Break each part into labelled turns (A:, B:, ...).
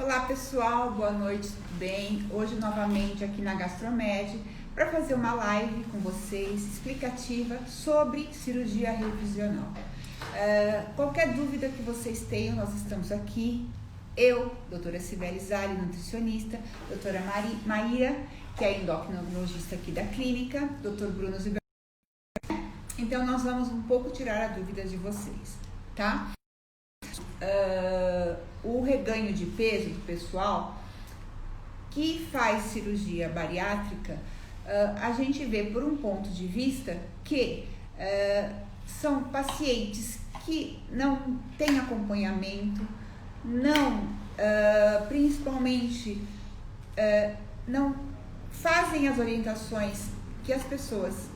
A: Olá pessoal, boa noite, tudo bem? Hoje novamente aqui na Gastromed para fazer uma live com vocês explicativa sobre cirurgia revisional. Qualquer dúvida que vocês tenham, nós estamos aqui. Eu, doutora Cibele Zali, nutricionista, doutora Maíra, que é endocrinologista aqui da clínica, doutor Bruno Zibel. Então nós vamos um pouco tirar a dúvida de vocês, tá? O reganho de peso do pessoal que faz cirurgia bariátrica, a gente vê por um ponto de vista que são pacientes que não têm acompanhamento, principalmente não fazem as orientações que as pessoas,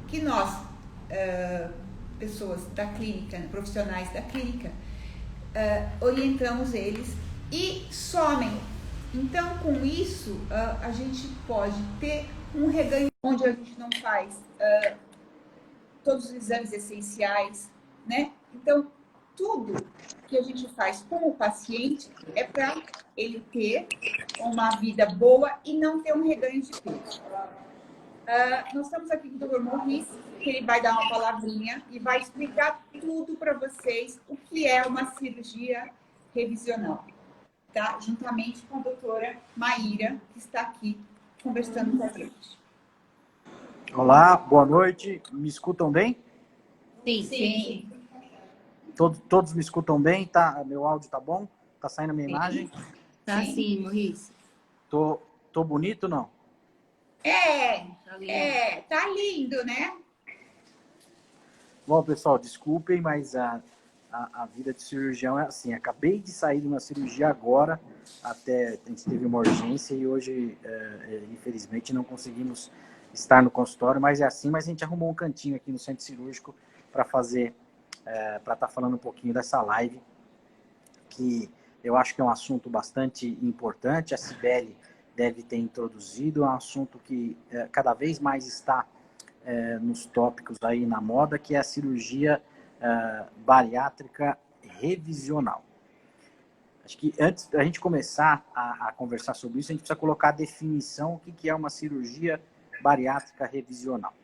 A: que nós, pessoas da clínica, profissionais da clínica, orientamos eles e somem. Então, com isso, a gente pode ter um reganho onde a gente não faz todos os exames essenciais, né? Então, tudo que a gente faz com o paciente é para ele ter uma vida boa e não ter um reganho de peso. Nós estamos aqui com o Dr. Maurice, que ele vai dar uma palavrinha e vai explicar tudo para vocês o que é uma cirurgia revisional, tá? Juntamente com a doutora Maíra, que está aqui conversando com a gente.
B: Olá, boa noite. Me escutam bem?
A: Sim.
B: Todos me escutam bem? Tá? Meu áudio tá bom? Tá saindo a minha imagem?
C: Tá sim, Maurice.
B: Tô bonito, não?
A: Tá lindo, né?
B: Bom, pessoal, desculpem, mas a vida de cirurgião é assim. Acabei de sair de uma cirurgia agora, até a gente teve uma urgência e hoje, infelizmente, não conseguimos estar no consultório, mas é assim. Mas a gente arrumou um cantinho aqui no centro cirúrgico para fazer, para estar falando um pouquinho dessa live, que eu acho que é um assunto bastante importante. A Cibele deve ter introduzido, é um assunto que cada vez mais está nos tópicos aí na moda, que é a cirurgia bariátrica revisional. Acho que antes da gente começar a conversar sobre isso, a gente precisa colocar a definição, o que é uma cirurgia bariátrica revisional.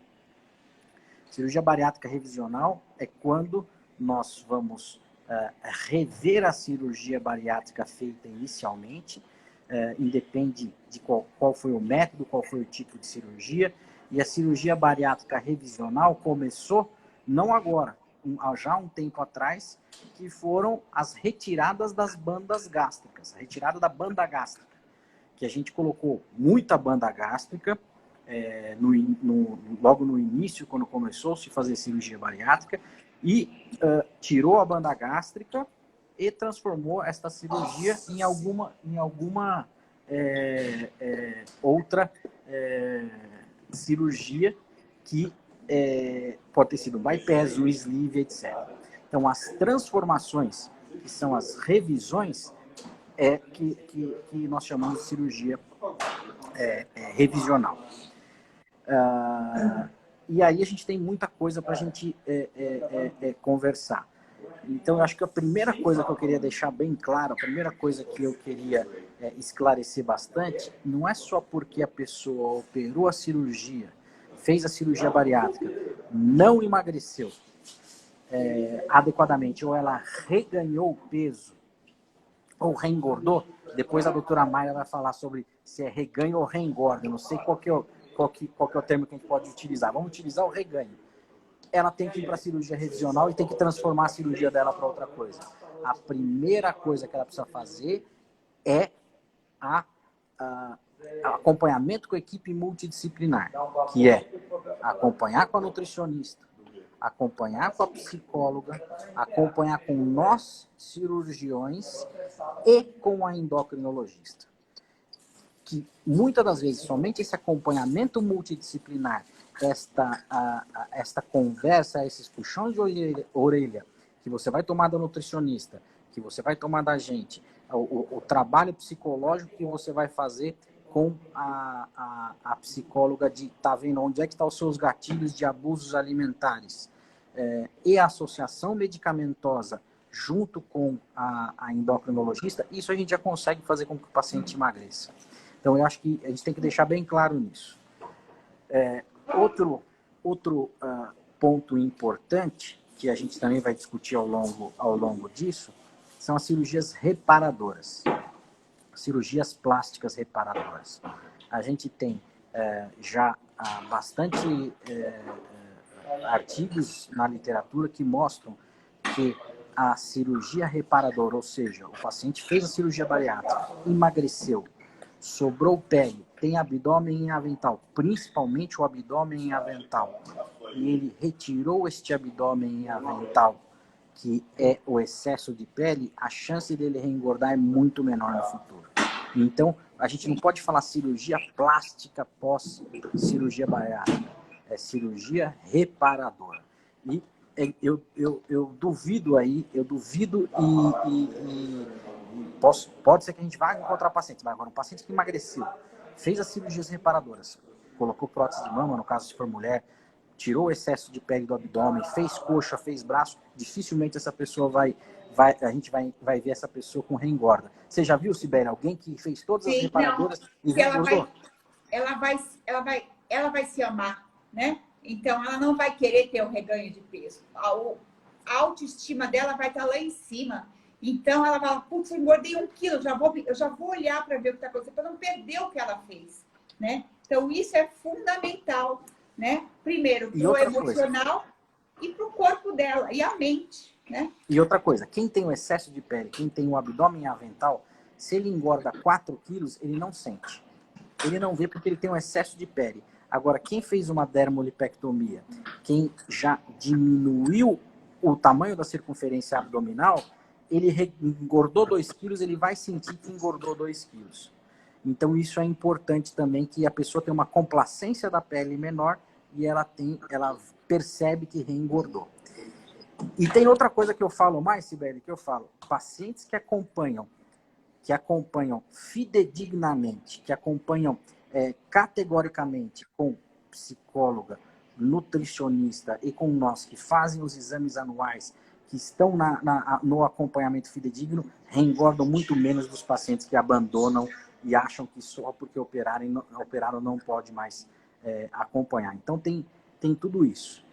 B: Cirurgia bariátrica revisional é quando nós vamos rever a cirurgia bariátrica feita inicialmente, independe de qual foi o método, qual foi o tipo de cirurgia, e a cirurgia bariátrica revisional começou, não agora, já há um tempo atrás, que foram as retiradas das bandas gástricas, a retirada da banda gástrica, que a gente colocou muita banda gástrica, logo no início, quando começou a se fazer cirurgia bariátrica, e tirou a banda gástrica e transformou esta cirurgia em alguma outra cirurgia que pode ter sido bypass, o sleeve, etc. Então, as transformações, que são as revisões, que nós chamamos de cirurgia revisional. E aí a gente tem muita coisa para a gente conversar. Então, eu acho que a primeira coisa que eu queria deixar bem claro, a primeira coisa que eu queria esclarecer bastante, não é só porque a pessoa operou a cirurgia, fez a cirurgia bariátrica, não emagreceu adequadamente, ou ela reganhou peso, ou reengordou. Depois a doutora Mayra vai falar sobre se é reganho ou reengorda. Eu não sei qual que é o termo que a gente pode utilizar. Vamos utilizar o reganho. Ela tem que ir para a cirurgia revisional e tem que transformar a cirurgia dela para outra coisa. A primeira coisa que ela precisa fazer é acompanhamento com a equipe multidisciplinar, que é acompanhar com a nutricionista, acompanhar com a psicóloga, acompanhar com nós, cirurgiões, e com a endocrinologista. Que muitas das vezes somente esse acompanhamento multidisciplinar, esta conversa, esses puxões de orelha que você vai tomar da nutricionista, que você vai tomar da gente, o trabalho psicológico que você vai fazer com a psicóloga de tá vendo onde é que estão os seus gatilhos de abusos alimentares, e a associação medicamentosa junto com a endocrinologista, isso a gente já consegue fazer com que o paciente emagreça. Então, eu acho que a gente tem que deixar bem claro nisso. Outro ponto importante, que a gente também vai discutir ao longo disso, são as cirurgias reparadoras. Cirurgias plásticas reparadoras. A gente tem já bastante artigos na literatura que mostram que a cirurgia reparadora, ou seja, o paciente fez a cirurgia bariátrica, emagreceu, sobrou pele, tem abdômen em avental, principalmente o abdômen em avental, e ele retirou este abdômen em avental, que é o excesso de pele, a chance dele reengordar é muito menor no futuro. Então, a gente não pode falar cirurgia plástica pós cirurgia bariátrica, é cirurgia reparadora. E eu duvido aí, pode ser que a gente vá encontrar pacientes, mas agora um paciente que emagreceu, fez as cirurgias reparadoras, colocou prótese de mama, no caso se for mulher, tirou o excesso de pele do abdômen, fez coxa, fez braço, dificilmente essa pessoa a gente vai ver essa pessoa com reengorda. Você já viu, Sibeli, alguém que fez todas as reparadoras e reengordou?
A: Ela vai se amar, né? Então, ela não vai querer ter um reganho de peso. A autoestima dela vai estar lá em cima. Então, ela vai, putz, eu engordei 1 quilo, eu já vou olhar para ver o que está acontecendo, para não perder o que ela fez, né? Então, isso é fundamental, né? Primeiro, para o emocional e para o corpo dela, e a mente, né?
B: E outra coisa, quem tem o excesso de pele, quem tem o abdômen avental, se ele engorda 4 quilos, ele não sente. Ele não vê porque ele tem um excesso de pele. Agora, quem fez uma dermolipectomia, quem já diminuiu o tamanho da circunferência abdominal, ele engordou 2 quilos, ele vai sentir que engordou 2 quilos. Então, isso é importante também, que a pessoa tem uma complacência da pele menor e ela percebe que reengordou. E tem outra coisa que eu falo mais, Sibeli, que eu falo, pacientes que acompanham fidedignamente, que acompanham categoricamente com psicóloga, nutricionista e com nós, que fazem os exames anuais, que estão no acompanhamento fidedigno, reengordam muito menos dos pacientes que abandonam e acham que só porque operaram não pode mais acompanhar. Então tem tudo isso.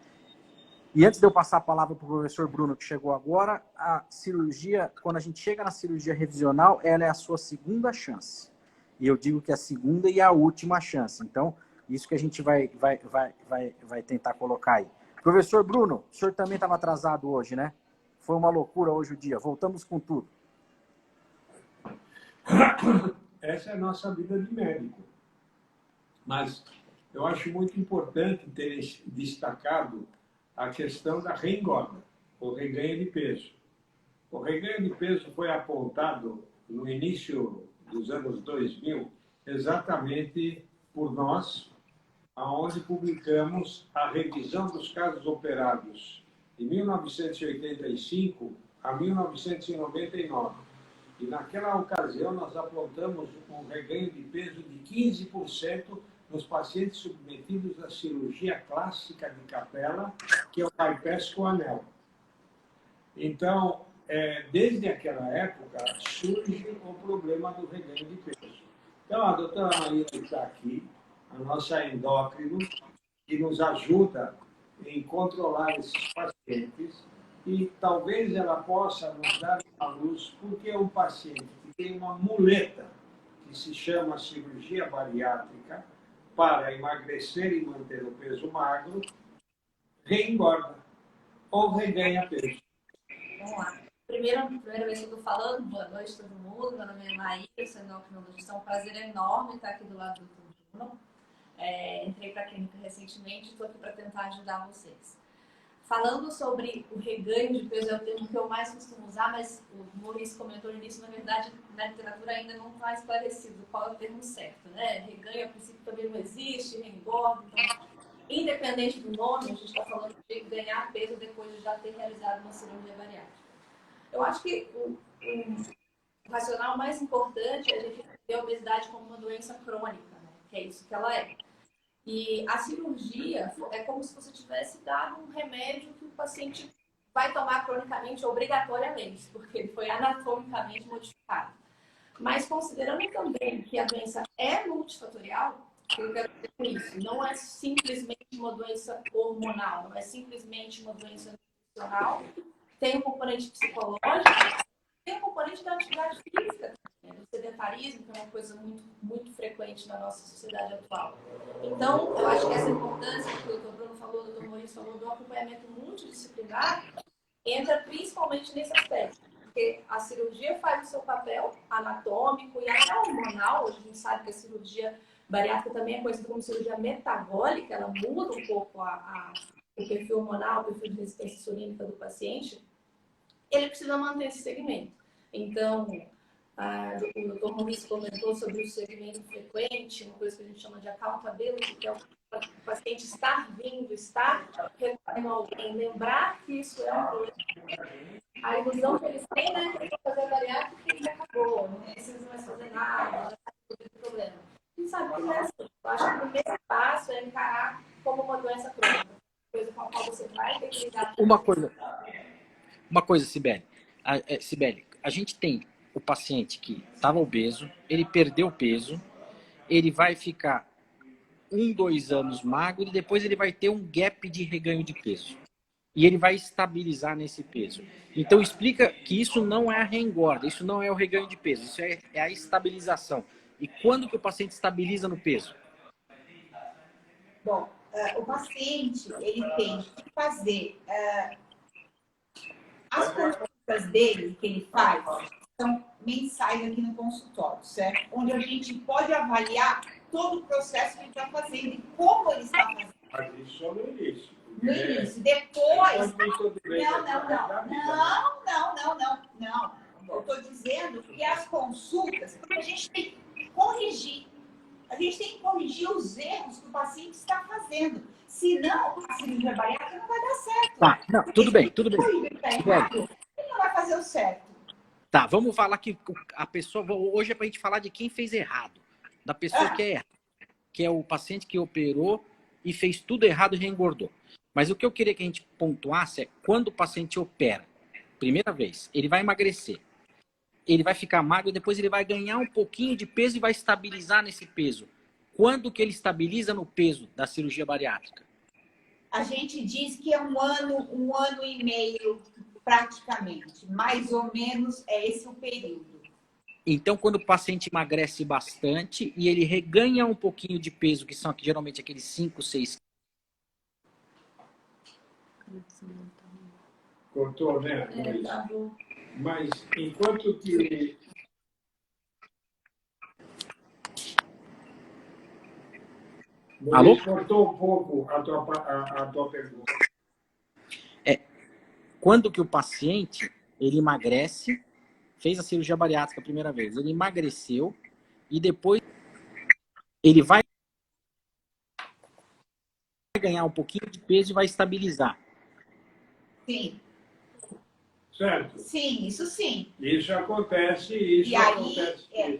B: E antes de eu passar a palavra para o professor Bruno, que chegou agora, a cirurgia, quando a gente chega na cirurgia revisional, ela é a sua segunda chance. E eu digo que é a segunda e a última chance. Então, isso que a gente vai tentar colocar aí. Professor Bruno, o senhor também estava atrasado hoje, né? Foi uma loucura hoje o dia. Voltamos com tudo.
D: Essa é a nossa vida de médico. Mas eu acho muito importante ter destacado a questão da reengorda, o reganho de peso. O reganho de peso foi apontado no início dos anos 2000, exatamente por nós, aonde publicamos a revisão dos casos operados de 1985 a 1999. E naquela ocasião nós apontamos um reganho de peso de 15% nos pacientes submetidos à cirurgia clássica de capela, que é o bypass com anel. Então, desde aquela época, surge o problema do reganho de peso. Então, a doutora Maria está aqui, a nossa endócrino, que nos ajuda em controlar esses pacientes, e talvez ela possa nos dar a luz, porque um paciente que tem uma muleta, que se chama cirurgia bariátrica, para emagrecer e manter o peso magro, reengorda ou reganha peso.
E: Vamos lá. Primeira vez que eu estou falando, boa noite todo mundo, meu nome é Maíra, sou endocrinologista, é um prazer enorme estar aqui do lado do Bruno. Entrei para a clínica recentemente e estou aqui para tentar ajudar vocês. Falando sobre o reganho de peso, é o termo que eu mais costumo usar, mas o Maurício comentou no início, na verdade, na literatura ainda não está esclarecido qual é o termo certo, né? Reganho, a princípio, também não existe, reengorda, então, independente do nome, a gente está falando de ganhar peso depois de já ter realizado uma cirurgia bariátrica. Eu acho que o racional mais importante é a gente ver a obesidade como uma doença crônica, né? Que é isso que ela é. E a cirurgia é como se você tivesse dado um remédio que o paciente vai tomar cronicamente obrigatoriamente, porque ele foi anatomicamente modificado. Mas considerando também que a doença é multifatorial, o que eu quero dizer com isso? Não é simplesmente uma doença hormonal, não é simplesmente uma doença nutricional, tem um componente psicológico, tem um componente da atividade física, do sedentarismo, que é uma coisa muito frequente na nossa sociedade atual. Então, eu acho que essa importância que o Dr. Bruno falou, o Dr. Maurício falou, do acompanhamento multidisciplinar, entra principalmente nesse aspecto. Porque a cirurgia faz o seu papel anatômico e até hormonal. Hoje a gente sabe que a cirurgia bariátrica também é conhecida como cirurgia metabólica, ela muda um pouco o perfil hormonal, o perfil de resistência insulínica do paciente. Ele precisa manter esse segmento. Então, o Dr. Maurício comentou sobre o segmento frequente, uma coisa que a gente chama de accountability, que é o paciente estar vindo, estar recorrendo a alguém, lembrar que isso é um problema. A ilusão que eles têm, né, que eles vão fazer bariátrica e já acabou, não precisa mais fazer nada, já está o problema. A gente sabe que não é assim. Eu acho que o primeiro passo é encarar como uma doença crônica, coisa com a qual você vai ter que lidar.
B: Uma coisa, Sibeli. Sibeli, a gente tem o paciente que estava obeso, ele perdeu peso, ele vai ficar 1, 2 anos magro e depois ele vai ter um gap de reganho de peso. E ele vai estabilizar nesse peso. Então explica que isso não é a reengorda, isso não é o reganho de peso, isso é a estabilização. E quando que o paciente estabiliza no peso?
A: Bom, o paciente, ele tem que fazer as consultas dele, que ele faz, são mensais aqui no consultório, certo? Onde a gente pode avaliar todo o processo que ele está fazendo e como ele está fazendo.
D: Mas isso só no início.
A: No início, depois... Não. Eu estou dizendo que as consultas, porque a gente tem que corrigir. A gente tem que corrigir os erros que o paciente está fazendo. Senão, a cirurgia bariátrica não vai dar certo.
B: Tá, não, tudo bem.
A: Ele não vai fazer o certo.
B: Tá, vamos falar que a pessoa... Hoje é pra gente falar de quem fez errado. Da pessoa que é errada. Que é o paciente que operou e fez tudo errado e reengordou. Mas o que eu queria que a gente pontuasse é quando o paciente opera, primeira vez, ele vai emagrecer. Ele vai ficar magro e depois ele vai ganhar um pouquinho de peso e vai estabilizar nesse peso. Quando que ele estabiliza no peso da cirurgia bariátrica?
A: A gente diz que é um ano e meio, praticamente. Mais ou menos é esse o período.
B: Então, quando o paciente emagrece bastante e ele reganha um pouquinho de peso, que são aqui, geralmente aqueles 5, 6...
D: Cortou, né? Mas enquanto que...
B: Alô?
D: Cortou um pouco a tua pergunta.
B: Quando que o paciente, ele emagrece, fez a cirurgia bariátrica a primeira vez, ele emagreceu e depois ele vai ganhar um pouquinho de peso e vai estabilizar.
A: Sim.
D: Certo?
A: Sim, isso sim.
D: Isso acontece,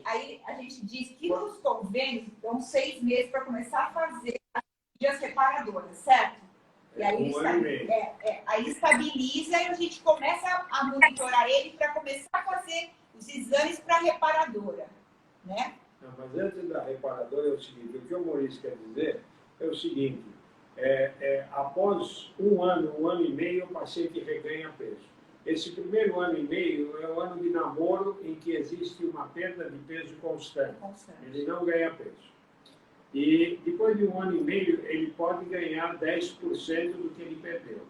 A: aí a gente diz que nos convênios dão 6 meses para começar a fazer as cirurgias reparadoras, certo? E aí, aí estabiliza e a gente começa a monitorar ele para começar a fazer os exames para a reparadora, né?
D: Não, mas antes da reparadora é o seguinte, o que o Maurício quer dizer é o seguinte, após um ano e meio, o paciente reganha peso. Esse primeiro ano e meio é o ano de namoro em que existe uma perda de peso constante. Ele não ganha peso. E depois de um ano e meio, ele pode ganhar 10% do que ele perdeu.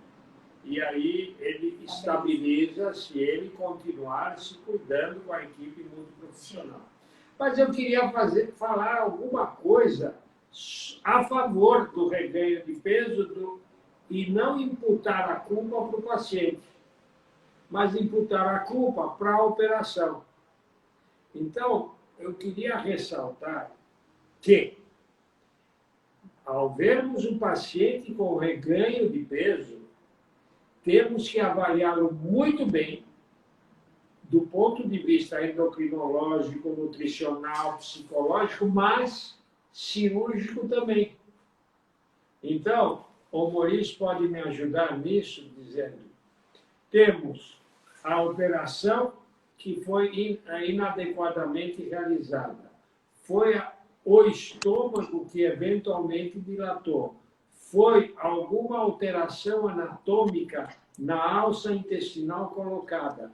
D: E aí ele estabiliza se ele continuar se cuidando com a equipe multiprofissional. Mas eu queria falar alguma coisa a favor do reganho de peso e não imputar a culpa para o paciente, mas imputar a culpa para a operação. Então, eu queria ressaltar que, ao vermos um paciente com reganho de peso, temos que avaliá-lo muito bem, do ponto de vista endocrinológico, nutricional, psicológico, mas cirúrgico também. Então, o Maurício pode me ajudar nisso, dizendo, temos a operação que foi inadequadamente realizada. Foi o estômago que eventualmente dilatou. Foi alguma alteração anatômica na alça intestinal colocada.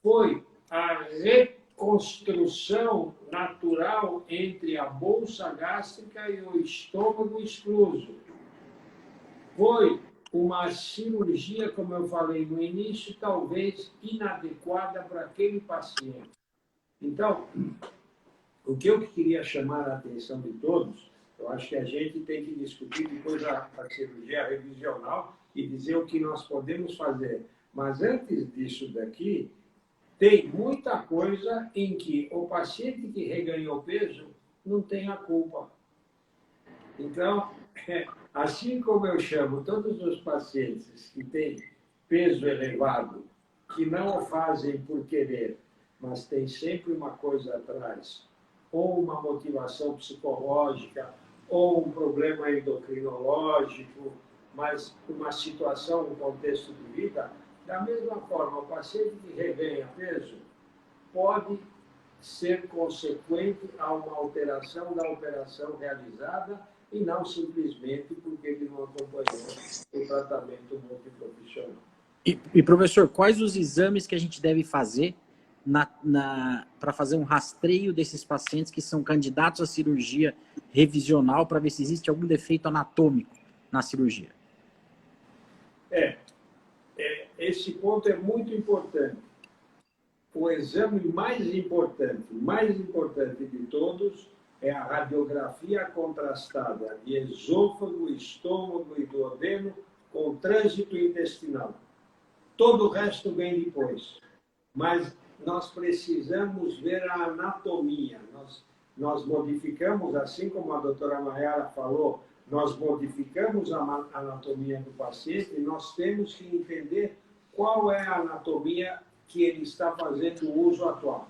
D: Foi a reconstrução natural entre a bolsa gástrica e o estômago excluso. Foi uma cirurgia, como eu falei no início, talvez inadequada para aquele paciente. Então, o que eu queria chamar a atenção de todos, eu acho que a gente tem que discutir depois a cirurgia revisional e dizer o que nós podemos fazer. Mas antes disso daqui, tem muita coisa em que o paciente que reganhou peso não tem a culpa. Então, assim como eu chamo todos os pacientes que têm peso elevado, que não o fazem por querer, mas tem sempre uma coisa atrás, ou uma motivação psicológica, ou um problema endocrinológico, mas uma situação, um contexto de vida, da mesma forma, o paciente que reganha peso pode ser consequente a uma alteração da operação realizada e não simplesmente porque ele não acompanhou o tratamento multiprofissional.
B: E professor, quais os exames que a gente deve fazer para fazer um rastreio desses pacientes que são candidatos à cirurgia revisional para ver se existe algum defeito anatômico na cirurgia?
D: Esse ponto é muito importante. O exame mais importante de todos é a radiografia contrastada de esôfago, estômago e duodeno com trânsito intestinal. Todo o resto vem depois. Mas nós precisamos ver a anatomia. Nós modificamos, assim como a doutora Mayara falou, nós modificamos a anatomia do paciente e nós temos que entender qual é a anatomia que ele está fazendo uso atual.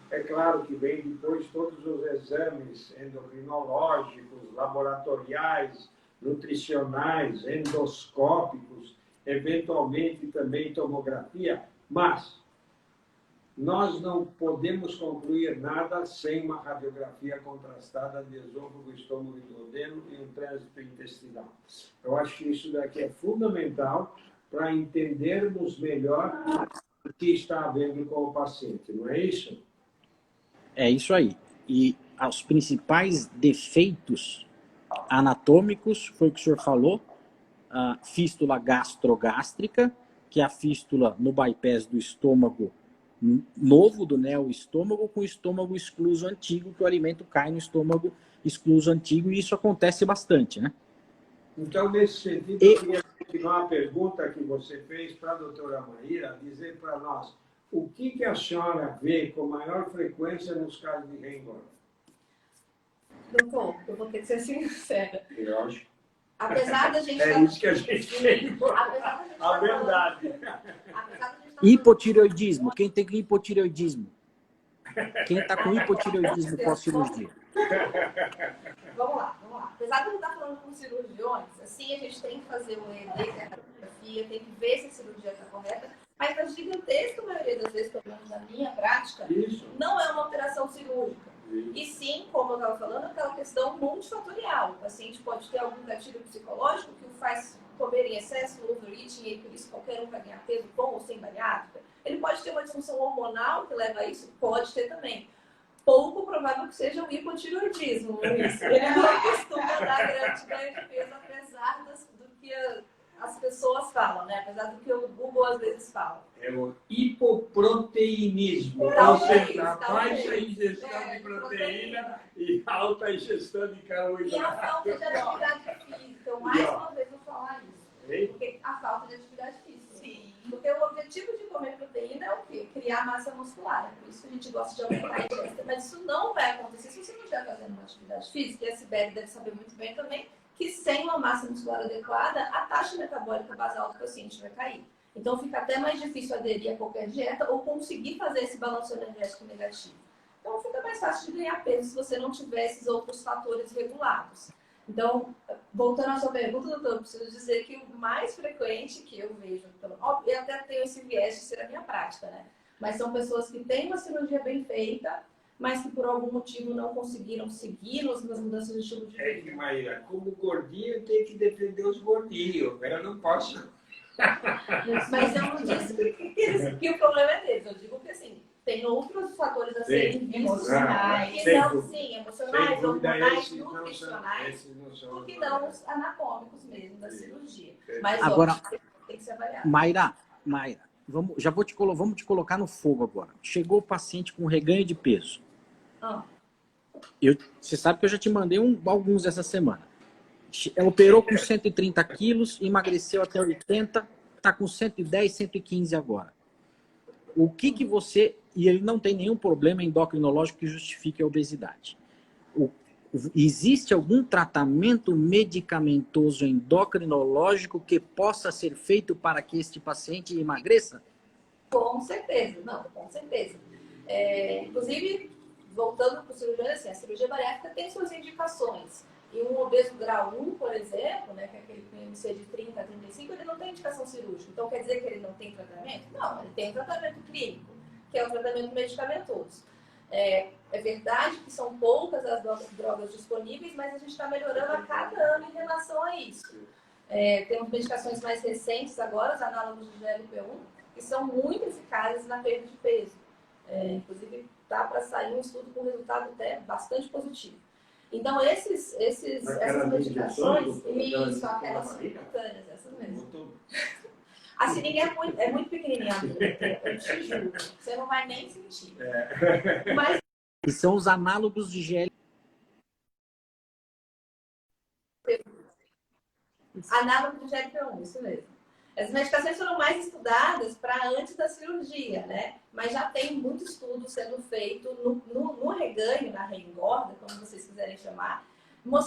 D: É claro que vem depois todos os exames endocrinológicos, laboratoriais, nutricionais, endoscópicos, eventualmente também tomografia, mas nós não podemos concluir nada sem uma radiografia contrastada de esôfago, estômago e duodeno e um trânsito intestinal. Eu acho que isso daqui é fundamental para entendermos melhor o que está havendo com o paciente, não é isso?
B: É isso aí. E os principais defeitos anatômicos, foi o que o senhor falou, a fístula gastrogástrica, que é a fístula no bypass do estômago novo, do neoestômago, com o estômago excluso antigo, que o alimento cai no estômago excluso antigo, e isso acontece bastante, né?
D: Então, nesse sentido, eu queria continuar a pergunta que você fez para a doutora Maíra, dizer para nós, o que a senhora vê com maior frequência nos casos de reengorda?
E: Doutor, eu vou ter que ser sincera.
D: Lógico.
E: Apesar da gente...
D: isso que a gente tem. A verdade.
B: Hipotireoidismo. Quem tem hipotireoidismo? Quem está com hipotireoidismo pós-cirurgia?
E: Vamos lá. Apesar de eu estar falando com cirurgiões, assim, a gente tem que fazer o ED, que é a radiografia, tem que ver se a cirurgia está correta, mas a gigantesca maioria das vezes, pelo menos na minha prática, não é uma operação cirúrgica. E sim, como eu estava falando, aquela questão multifatorial. O paciente pode ter algum gatilho psicológico que o faz comer em excesso, overeating, e por isso qualquer um vai ganhar peso com ou sem bariátrica. Ele pode ter uma disfunção hormonal que leva a isso? Pode ter também. Pouco provável que seja um hipotireoidismo, Luiz. Ele não costuma dar grande ganho de peso, apesar do que as pessoas falam, né? Apesar do que o Google às vezes fala.
D: É o hipoproteinismo, ou seja, baixa ingestão de proteína e alta ingestão de carboidrato.
E: E a falta de atividade física. Então, mais uma vez, eu vou falar isso. Porque a falta de atividade física. Sim. Porque o objetivo de comer proteína é o quê? Criar massa muscular. É por isso que a gente gosta de aumentar a ingesta. Mas isso não vai acontecer se você não estiver fazendo uma atividade física. E a Sibeli deve saber muito bem também que sem uma massa muscular adequada, a taxa metabólica basal do paciente vai cair. Então, fica até mais difícil aderir a qualquer dieta ou conseguir fazer esse balanço energético negativo. Então, fica mais fácil de ganhar peso se você não tiver esses outros fatores regulados. Então, voltando à sua pergunta, doutor, eu preciso dizer que o mais frequente que eu vejo, óbvio, eu até tenho esse viés de ser a minha prática, né? Mas são pessoas que têm uma cirurgia bem feita, mas que por algum motivo não conseguiram seguir nas mudanças de estilo de vida.
D: Que, Maíra, como gordinho, tem que defender os gordinhos. Eu não posso.
E: Mas eu não disse que o problema é deles. Eu digo que, assim, tem outros fatores a serem vistos, que não, sim, emocionais, hormonais, nutricionais, do que não os anatômicos mesmo da cirurgia. Mas,
B: agora,
E: óbvio, tem que ser avaliado.
B: Mayra, vamos te colocar no fogo agora. Chegou o paciente com reganho de peso. Você sabe que eu já te mandei alguns essa semana. Ela operou com 130 quilos, emagreceu até 80, está com 110, 115 agora. O que você... E ele não tem nenhum problema endocrinológico que justifique a obesidade. Existe algum tratamento medicamentoso endocrinológico que possa ser feito para que este paciente emagreça?
E: Com certeza, não, com certeza. Inclusive, voltando para o cirurgião, assim, a cirurgia bariátrica tem suas indicações. E um obeso grau 1, por exemplo, né, que é aquele com IMC de 30 a 35, ele não tem indicação cirúrgica. Então, quer dizer que ele não tem tratamento? Não, ele tem um tratamento clínico, que é o tratamento medicamentoso. É verdade que são poucas as drogas disponíveis, mas a gente está melhorando a cada ano em relação a isso. Temos medicações mais recentes agora, os análogos de GLP-1, que são muito eficazes na perda de peso. Inclusive, está para sair um estudo com resultado até bastante positivo. Então, essas medicações, isso, aquelas subcutâneas, essas mesmo. A seringa é muito pequenininha, eu te juro. Você não vai nem sentir. Mas...
B: E são os análogos de GL.
E: Análogo de GLP-1, isso mesmo. As medicações foram mais estudadas para antes da cirurgia, né? Mas já tem muito estudo sendo feito no reganho, na reengorda, como vocês quiserem chamar.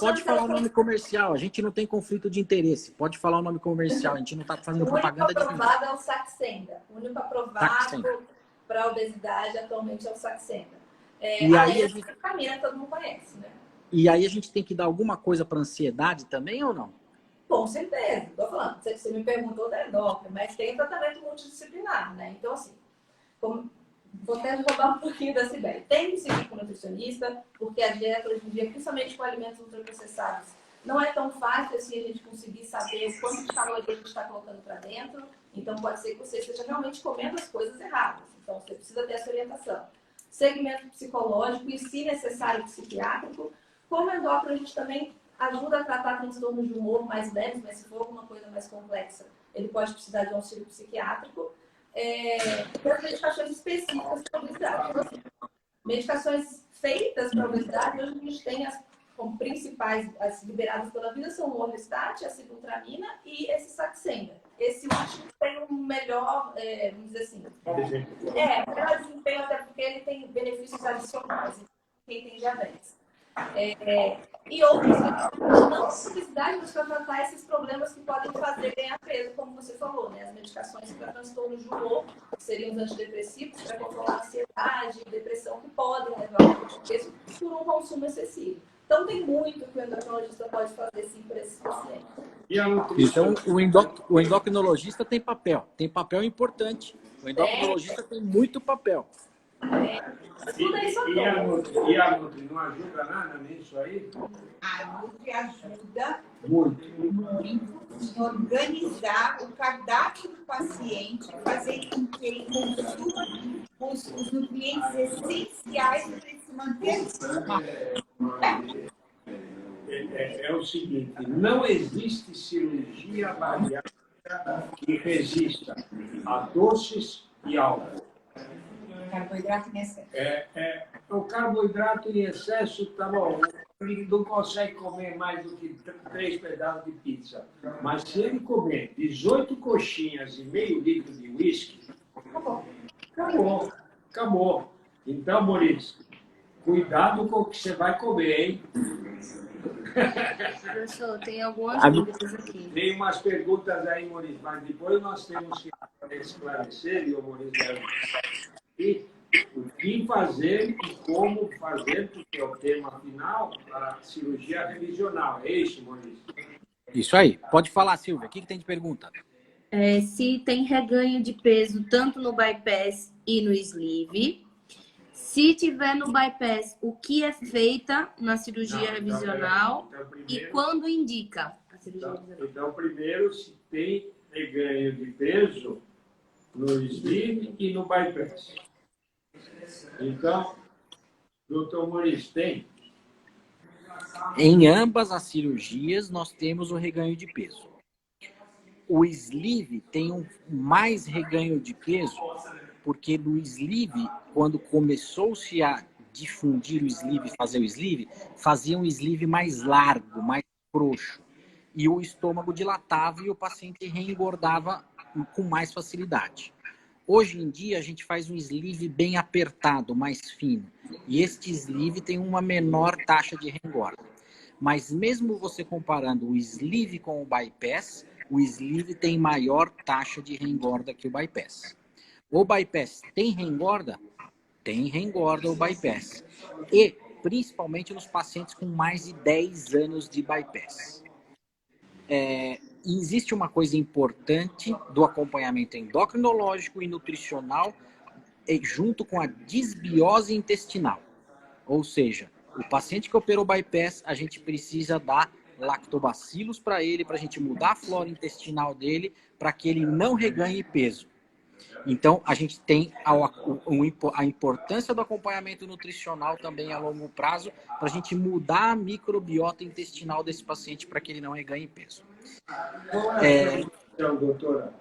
B: Pode falar o nome comercial, a gente não tem conflito de interesse. Pode falar o nome comercial, a gente não está fazendo propaganda de ninguém.
E: O único aprovado é o Saxenda. O único aprovado para obesidade atualmente é o Saxenda.
B: E aí a gente...
E: Camina, todo mundo conhece, né?
B: E aí a gente tem que dar alguma coisa para ansiedade também ou não?
E: Com certeza. Estou falando, você me perguntou da endócrina, mas tem tratamento multidisciplinar, né? Então, assim, vou até roubar um pouquinho dessa ideia. Tem que seguir com o nutricionista, porque a dieta hoje em dia, principalmente com alimentos ultraprocessados, não é tão fácil assim a gente conseguir saber quanto de caloria a gente está colocando para dentro. Então, pode ser que você esteja realmente comendo as coisas erradas. Então, você precisa ter essa orientação. Segmento psicológico e, se necessário, psiquiátrico. Como endócrino, a gente também ajuda a tratar transtornos de humor mais leves, mas se for alguma coisa mais complexa, ele pode precisar de um auxílio psiquiátrico. Tem medicações específicas para obesidade. Então, assim, medicações feitas para obesidade, hoje a gente tem como principais, as liberadas pela vida, são o Orlistat, a sibutramina e esse Saxenda. Esse último tem um melhor, vamos dizer assim, melhor desempenho, até porque ele tem benefícios adicionais, quem tem diabetes. E outros não obesidade, mas para tratar esses problemas que podem fazer ganhar peso, como você falou, né? As medicações para transtornos de humor, que seriam os antidepressivos, para controlar a ansiedade e depressão, que podem levar ao peso por um consumo excessivo. Então, tem muito que o endocrinologista pode fazer, sim, para esses pacientes.
B: Então, o endocrinologista tem papel importante. O endocrinologista tem muito papel.
D: E a Nutri não ajuda nada nisso aí?
A: A Nutri ajuda
D: muito
A: em organizar o cardápio do paciente, fazer com que ele consuma os nutrientes essenciais para ele se manter saudável.
D: É o seguinte, não existe cirurgia bariátrica que resista a doces e álcool.
A: Carboidrato em excesso.
D: O carboidrato em excesso, tá bom, ele não consegue comer mais do que 3 pedaços de pizza. Mas se ele comer 18 coxinhas e meio litro de uísque, acabou. Então, Maurício, cuidado com o que você vai comer, hein?
C: Professor, tem algumas dúvidas aqui.
D: Tem umas perguntas aí, Maurício, mas depois nós temos que esclarecer, e o Maurício vai... que fazer e como fazer, porque é o tema final, a cirurgia revisional. É isso, Maurício?
B: Isso aí. Pode falar, Silvia. O que tem de pergunta?
C: Se tem reganho de peso tanto no bypass e no sleeve. Se tiver no bypass, o que é feita na cirurgia revisional e quando indica a cirurgia revisional?
D: Então, primeiro, se tem reganho de peso no sleeve e no bypass. Então, doutor Maurício, tem?
B: Em ambas as cirurgias, nós temos o reganho de peso. O sleeve tem mais reganho de peso, porque no sleeve, quando começou-se a difundir o sleeve, fazer o sleeve, fazia um sleeve mais largo, mais frouxo. E o estômago dilatava e o paciente reengordava com mais facilidade. Hoje em dia, a gente faz um sleeve bem apertado, mais fino. E este sleeve tem uma menor taxa de reengorda. Mas mesmo você comparando o sleeve com o bypass, o sleeve tem maior taxa de reengorda que o bypass. O bypass tem reengorda? Tem reengorda o bypass. E principalmente nos pacientes com mais de 10 anos de bypass. Existe uma coisa importante do acompanhamento endocrinológico e nutricional junto com a disbiose intestinal. Ou seja, o paciente que operou bypass, a gente precisa dar lactobacilos para ele, para a gente mudar a flora intestinal dele, para que ele não reganhe peso. Então, a gente tem a importância do acompanhamento nutricional também a longo prazo, para a gente mudar a microbiota intestinal desse paciente para que ele não reganhe peso.
D: Qual é a questão, doutora?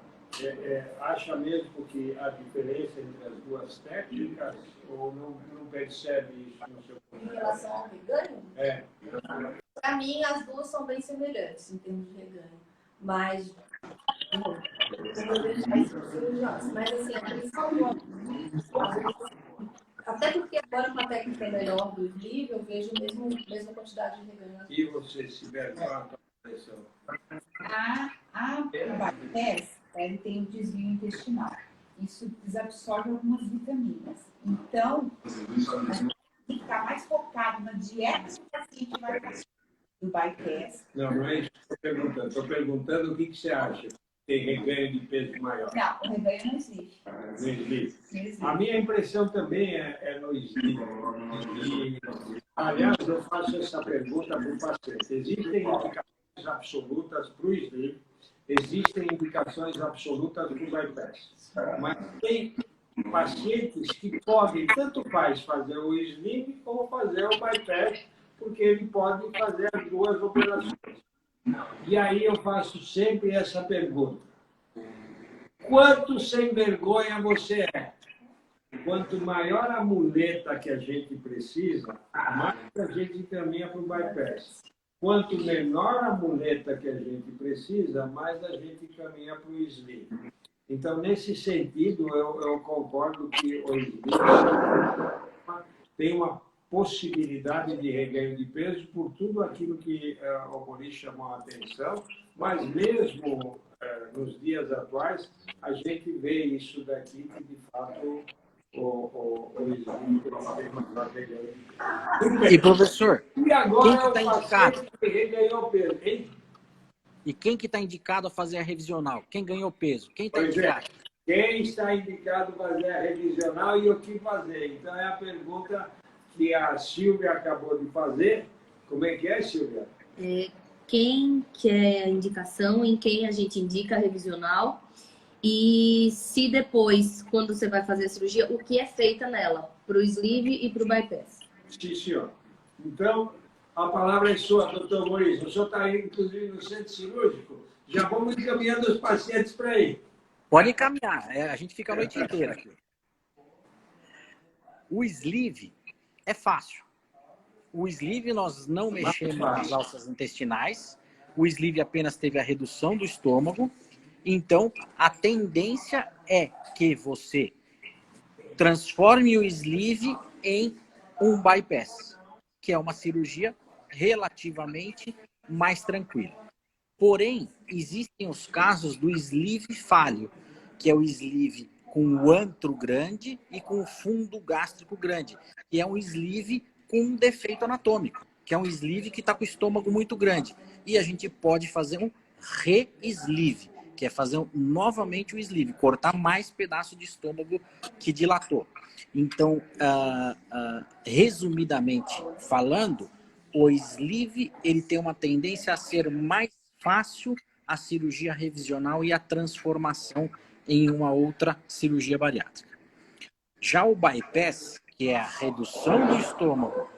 D: Acha mesmo que há diferença entre as duas técnicas ou não percebe isso no seu
E: Em relação ao reganho? Para mim, as duas são bem semelhantes em termos de reganho. Mas, mas assim, a questão do até porque agora com a técnica melhor do sleeve, eu vejo a mesma quantidade de reganho.
D: E você, Sibeli, qual a impressão?
A: O bypass, ele tem o desvio intestinal. Isso desabsorve algumas vitaminas. Então, a gente tem que ficar mais focado na dieta que o paciente vai fazer do bypass.
D: Não é isso que eu estou perguntando. Estou perguntando o que você acha. Tem reganho de peso maior?
A: Não, o reganho não existe.
D: No sleeve.
A: Não existe.
D: A minha impressão também é no sleeve. E, aliás, eu faço essa pergunta para o paciente. Existem indicações absolutas para o sleeve, existem indicações absolutas para o bypass. Mas tem pacientes que podem, tanto faz fazer o sleeve como fazer o bypass, porque ele pode fazer as duas operações. E aí eu faço sempre essa pergunta. Quanto sem vergonha você é? Quanto maior a muleta que a gente precisa, mais a gente encaminha para o bypass. Quanto menor a muleta que a gente precisa, mais a gente encaminha para o sleeve. Então, nesse sentido, eu concordo que o sleeve tem uma possibilidade de reganho de peso por tudo aquilo que o Maurício chamou a atenção, mas mesmo nos dias atuais, a gente vê isso daqui que, de fato, o
B: E, professor,
D: e agora
B: quem que está indicado?
D: Que reganhou peso, hein?
B: E quem que está indicado a fazer a revisional? Quem ganhou peso? Quem está
D: Pois
B: indicado?
D: Quem está indicado a fazer a revisional e o que fazer? Então, é a pergunta que a Silvia acabou de fazer. Como é que é, Silvia?
C: Quem quer a indicação, em quem a gente indica a revisional e se depois, quando você vai fazer a cirurgia, o que é feita nela, para o sleeve e para o bypass.
D: Sim, senhor. Então, a palavra é sua, doutor Maurício. O senhor está aí, inclusive, no centro cirúrgico. Já vamos encaminhando os pacientes para aí.
B: Pode encaminhar. A gente fica a noite inteira aqui. O sleeve é fácil. O sleeve nós não mexemos nas alças intestinais. O sleeve apenas teve a redução do estômago. Então, a tendência é que você transforme o sleeve em um bypass, que é uma cirurgia relativamente mais tranquila. Porém, existem os casos do sleeve falho, que é o sleeve com o antro grande e com o fundo gástrico grande, que é um sleeve com um defeito anatômico, que é um sleeve que está com o estômago muito grande. E a gente pode fazer um re-sleeve, que é fazer novamente o sleeve, cortar mais pedaço de estômago que dilatou. Então, resumidamente falando, o sleeve ele tem uma tendência a ser mais fácil a cirurgia revisional e a transformação em uma outra cirurgia bariátrica. Já o bypass, que é a redução do estômago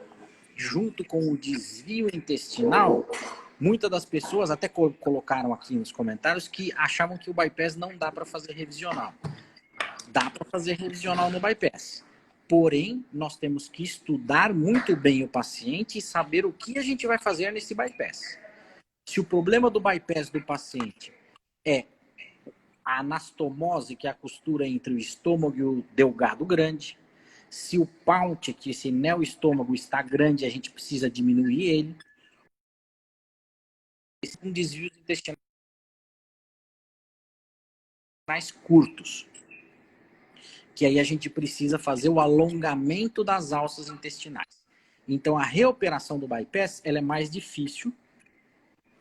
B: junto com o desvio intestinal, muitas das pessoas até colocaram aqui nos comentários que achavam que o bypass não dá para fazer revisional. Dá para fazer revisional no bypass. Porém, nós temos que estudar muito bem o paciente e saber o que a gente vai fazer nesse bypass. Se o problema do bypass do paciente é a anastomose, que é a costura entre o estômago e o delgado grande, se o pouch, que esse neoestômago está grande, a gente precisa diminuir ele, um desvio intestinais curtos, que aí a gente precisa fazer o alongamento das alças intestinais. Então, a reoperação do bypass, ela é mais difícil,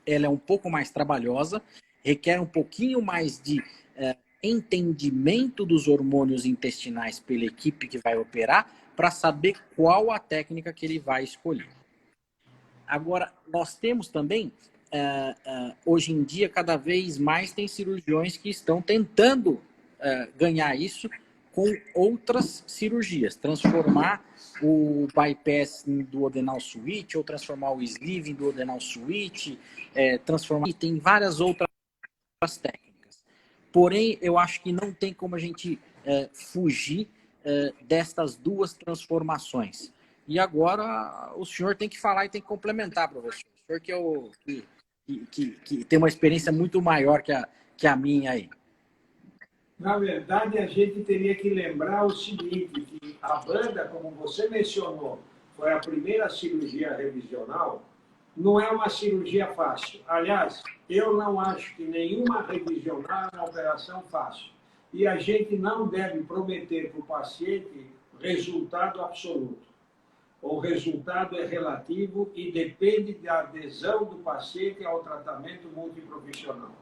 B: ela é um pouco mais trabalhosa, requer um pouquinho mais de entendimento dos hormônios intestinais pela equipe que vai operar, para saber qual a técnica que ele vai escolher. Agora, nós temos também, hoje em dia, cada vez mais tem cirurgiões que estão tentando ganhar isso com outras cirurgias, transformar o bypass em duodenal switch, ou transformar o sleeve em duodenal switch, transformar... E tem várias outras técnicas. Porém, eu acho que não tem como a gente fugir destas duas transformações. E agora o senhor tem que falar e tem que complementar, professor. O senhor que tem uma experiência muito maior que a minha aí.
D: Na verdade, a gente teria que lembrar o seguinte, que a banda, como você mencionou, foi a primeira cirurgia revisional, não é uma cirurgia fácil. Aliás, eu não acho que nenhuma revisional é uma operação fácil. E a gente não deve prometer para o paciente resultado absoluto. O resultado é relativo e depende da adesão do paciente ao tratamento multiprofissional.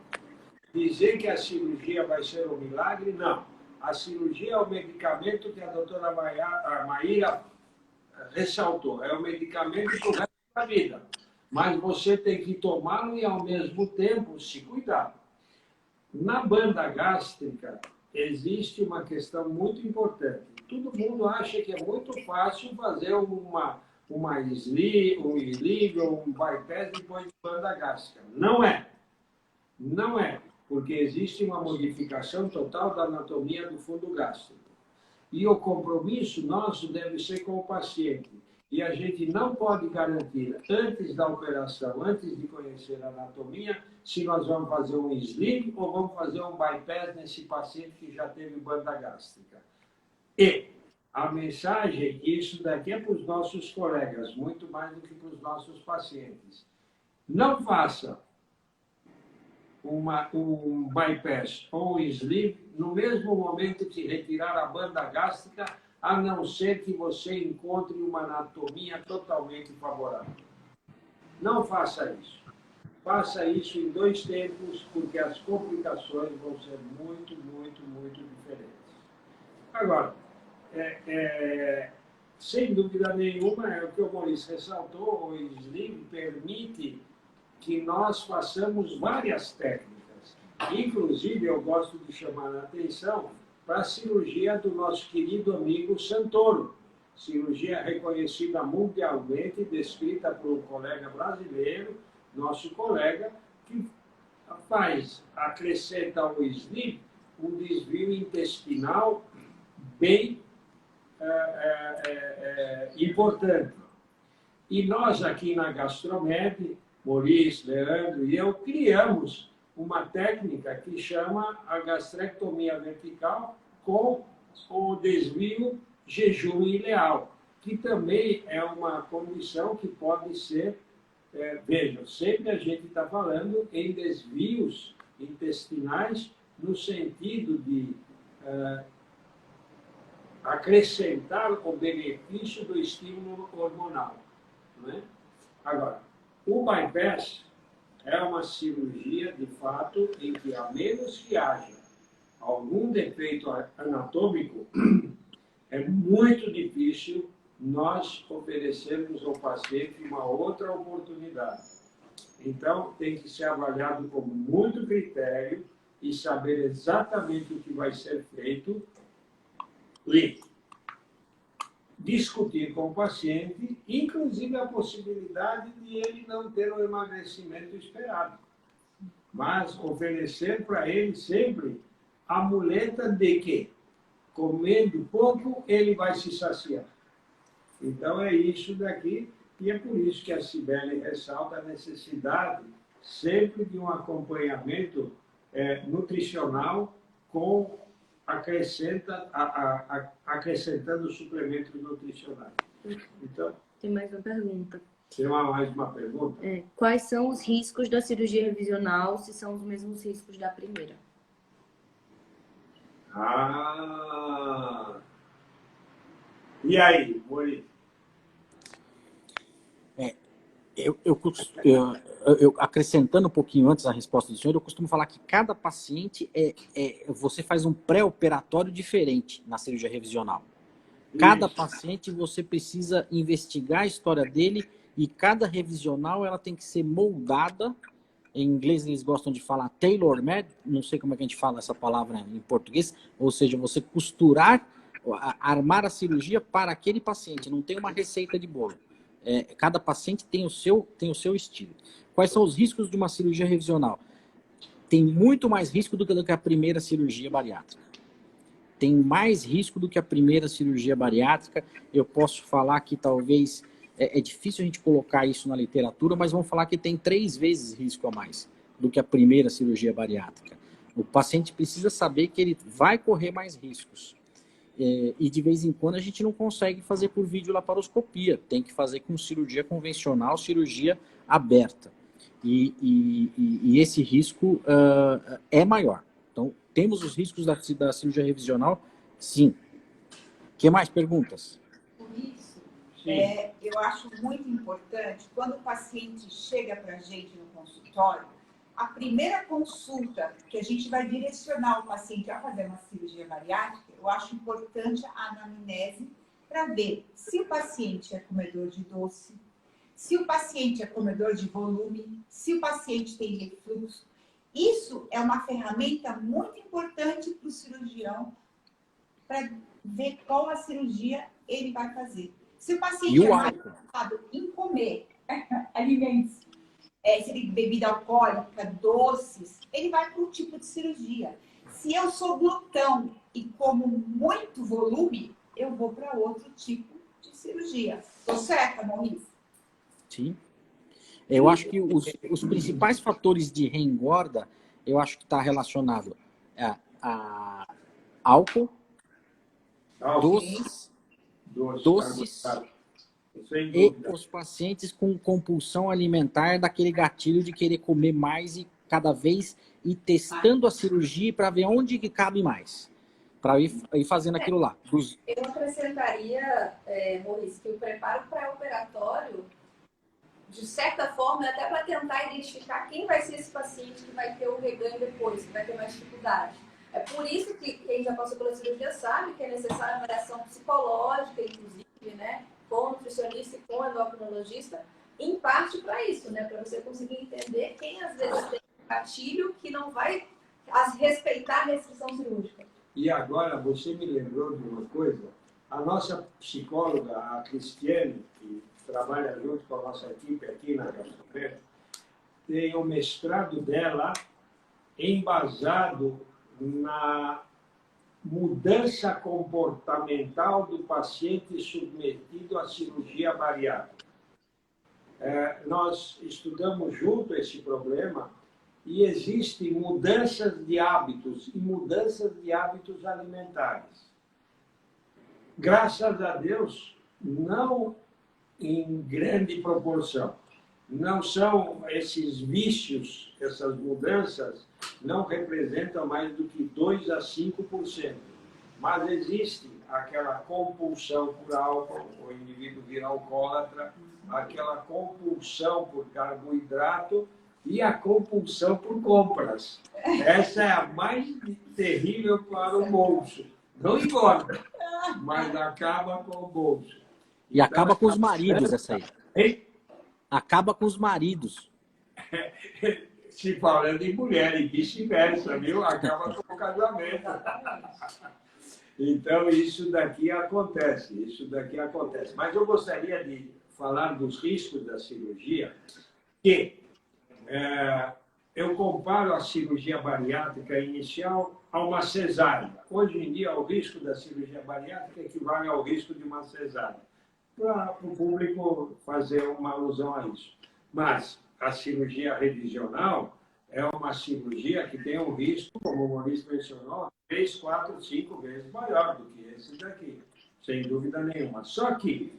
D: Dizer que a cirurgia vai ser um milagre, não. A cirurgia é o medicamento que a doutora Maíra ressaltou. É o medicamento para o resto da vida. Mas você tem que tomá-lo e, ao mesmo tempo, se cuidar. Na banda gástrica, existe uma questão muito importante. Todo mundo acha que é muito fácil fazer um sleeve ou um bypass depois de banda gástrica. Não é. Não é, porque existe uma modificação total da anatomia do fundo gástrico. E o compromisso nosso deve ser com o paciente. E a gente não pode garantir, antes da operação, antes de conhecer a anatomia, se nós vamos fazer um sleeve ou vamos fazer um bypass nesse paciente que já teve banda gástrica. E a mensagem, isso daqui é para os nossos colegas, muito mais do que para os nossos pacientes. Não faça um bypass ou um sleeve no mesmo momento que retirar a banda gástrica, a não ser que você encontre uma anatomia totalmente favorável. Não faça isso. Faça isso em 2 tempos, porque as complicações vão ser muito, muito, muito diferentes. Agora, sem dúvida nenhuma, é o que o Maurício ressaltou, o sleeve permite que nós façamos várias técnicas. Inclusive, eu gosto de chamar a atenção para a cirurgia do nosso querido amigo Santoro. Cirurgia reconhecida mundialmente, descrita por um colega brasileiro, nosso colega, que acrescenta ao sleeve um desvio intestinal bem importante. E nós aqui na Gastromed, Maurício, Leandro e eu, criamos uma técnica que chama a gastrectomia vertical com o desvio jejum ileal, que também é uma condição que pode ser, vejam, sempre a gente está falando em desvios intestinais no sentido de acrescentar o benefício do estímulo hormonal. Não é? Agora, o bypass é uma cirurgia, de fato, em que, a menos que haja algum defeito anatômico, é muito difícil nós oferecermos ao paciente uma outra oportunidade. Então, tem que ser avaliado com muito critério e saber exatamente o que vai ser feito e discutir com o paciente, inclusive a possibilidade de ele não ter o emagrecimento esperado. Mas oferecer para ele sempre a muleta de que, comendo pouco, ele vai se saciar. Então é isso daqui, e é por isso que a Cibele ressalta a necessidade sempre de um acompanhamento nutricional com acrescentando suplementos nutricionais. Então,
C: Tem mais uma pergunta.
D: tem mais uma pergunta?
C: Quais são os riscos da cirurgia revisional, se são os mesmos riscos da primeira?
D: E aí, Mori?
B: Eu acrescentando um pouquinho antes a resposta do senhor, eu costumo falar que cada paciente você faz um pré-operatório diferente na cirurgia revisional. Cada paciente você precisa investigar a história dele e cada revisional ela tem que ser moldada. Em inglês eles gostam de falar tailor-made, não sei como é que a gente fala essa palavra em português, ou seja, você costurar, armar a cirurgia para aquele paciente, não tem uma receita de bolo. Cada paciente tem o seu estilo. Quais são os riscos de uma cirurgia revisional? Tem muito mais risco do que a primeira cirurgia bariátrica. Tem mais risco do que a primeira cirurgia bariátrica. Eu posso falar que talvez... É difícil a gente colocar isso na literatura, mas vamos falar que tem 3 vezes risco a mais do que a primeira cirurgia bariátrica. O paciente precisa saber que ele vai correr mais riscos. E de vez em quando a gente não consegue fazer por videolaparoscopia. Tem que fazer com cirurgia convencional, cirurgia aberta. E esse risco é maior. Então, temos os riscos da cirurgia revisional? Sim. O que mais perguntas?
A: Eu acho muito importante, quando o paciente chega para a gente no consultório, a primeira consulta que a gente vai direcionar o paciente a fazer uma cirurgia bariátrica, eu acho importante a anamnese para ver se o paciente é comedor de doce, se o paciente é comedor de volume, se o paciente tem refluxo. Isso é uma ferramenta muito importante para o cirurgião para ver qual a cirurgia ele vai fazer. Se o paciente é mais interessado em comer alimentos, se ele bebida alcoólica, doces, ele vai para um tipo de cirurgia. Se eu sou glutão e como muito volume, eu vou para outro tipo de cirurgia. Estou certa, Maurício?
B: Sim. Eu acho que os principais fatores de reengorda, eu acho que está relacionado a álcool, doces e os pacientes com compulsão alimentar, daquele gatilho de querer comer mais e cada vez ir testando a cirurgia para ver onde que cabe mais, para ir fazendo aquilo lá.
E: Eu acrescentaria, Maurício, que o preparo pré-operatório, de certa forma, é até para tentar identificar quem vai ser esse paciente que vai ter o reganho depois, que vai ter mais dificuldade. É por isso que quem já passou pela cirurgia sabe que é necessária a avaliação psicológica, inclusive, né, com o nutricionista e com o endocrinologista, em parte para isso, né, para você conseguir entender quem às vezes tem um gatilho que não vai respeitar a restrição cirúrgica.
D: E agora você me lembrou de uma coisa, a nossa psicóloga, a Cristiane, que trabalha junto com a nossa equipe aqui na Gastromed, tem o mestrado dela embasado na mudança comportamental do paciente submetido à cirurgia bariátrica. Nós estudamos junto esse problema e existem mudanças de hábitos e mudanças de hábitos alimentares. Graças a Deus, não em grande proporção. Não são esses vícios, essas mudanças, não representam mais do que 2 a 5%. Mas existe aquela compulsão por álcool, o indivíduo vira alcoólatra, aquela compulsão por carboidrato e a compulsão por compras. Essa é a mais terrível para o bolso. Não engorda, mas acaba com o bolso.
B: E acaba com os maridos, essa aí.
D: Hein?
B: Acaba com os maridos.
D: Se falando em mulher e vice-versa, viu? Acaba com o casamento. Então, isso daqui acontece. Mas eu gostaria de falar dos riscos da cirurgia, que eu comparo a cirurgia bariátrica inicial a uma cesárea. Hoje em dia, o risco da cirurgia bariátrica equivale ao risco de uma cesárea, para o público fazer uma alusão a isso. Mas a cirurgia revisional é uma cirurgia que tem um risco, como o Maurício mencionou, 3, 4, 5 vezes maior do que esse daqui, sem dúvida nenhuma. Só que,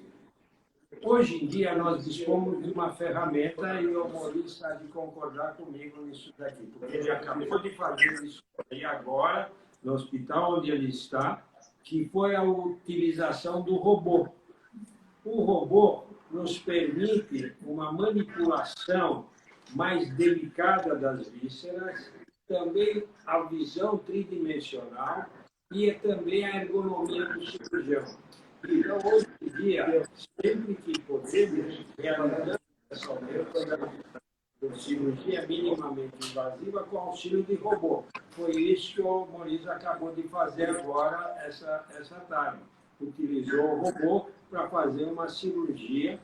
D: hoje em dia, nós dispomos de uma ferramenta, e o Maurício há de concordar comigo nisso daqui, porque ele acabou de fazer isso aí agora, no hospital onde ele está, que foi a utilização do robô. O robô nos permite uma manipulação mais delicada das vísceras, também a visão tridimensional e também a ergonomia do cirurgião. Então, hoje em dia, sempre que podemos, realizamos essa cirurgia minimamente invasiva com auxílio de robô. Foi isso que o Maurício acabou de fazer agora, essa tarde. Utilizou o robô para fazer uma cirurgia